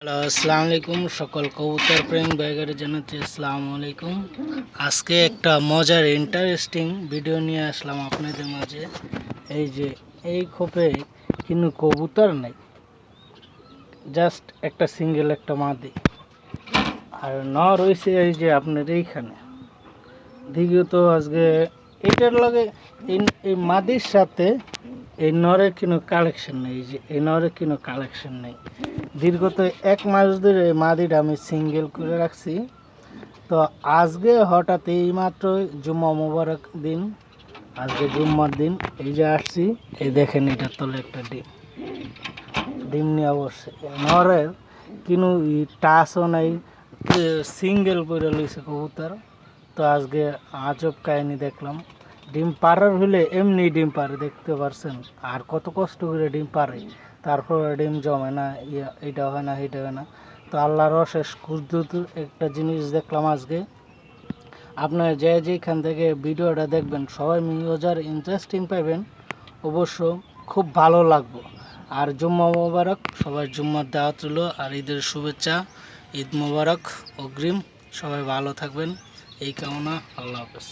Hello, আসসালামু আলাইকুম। সকল কবুতর প্রেমী ভাইদের জানাচ্ছি আসসালামু আলাইকুম। আজকে একটা মজার ইন্টারেস্টিং ভিডিও নিয়ে আসলাম আপনাদের মাঝে। এই যে এই খোপে কিন্তু কবুতর নাই, জাস্ট একটা সিঙ্গেল একটা মাদি আর রয়েছে এই যে আপনার এইখানে। দ্বিতীয়ত আজকে এটার লগে এই মাদির সাথে এই নরের কোনো কালেকশন নেই। এই যে এই নরের কোনো কালেকশন নেই। দীর্ঘত 1 মাস ধরে এই মাদিটা আমি সিঙ্গেল করে রাখছি। তো আজকে হঠাৎ এই মাত্র জুম্মা মোবারক দিন, আজকে জুম্মার দিন, এই যে আসছি, এই দেখেন এটার তলে একটা ডিম ডিম নিয়ে বসছে। নরের কিন্তু টাচও নাই, সিঙ্গেল করে লইছে কবুতর। তো আজকে আজব কাহিনী দেখলাম। ডিম পাড়ার হলে এমনি ডিম পারে, দেখতে পারছেন, আর কত কষ্ট করে ডিম পারে, তারপর ডিম জমে না, এটা হয় না, এটা হয় না। তো আল্লাহর অশেষ কুদরত একটা জিনিস দেখলাম আজকে। আপনারা যেখান থেকে ভিডিওটা দেখবেন সবাই মজার ইন্টারেস্টিং পাবেন, অবশ্য খুব ভালো লাগবে। আর জুম্মা মোবারক, সবাই জুম্মার দাওয়াত রইল, আর ঈদের শুভেচ্ছা। ঈদ মোবারক অগ্রিম। সবাই ভালো থাকবেন এই কামনা। আল্লাহ হাফেজ।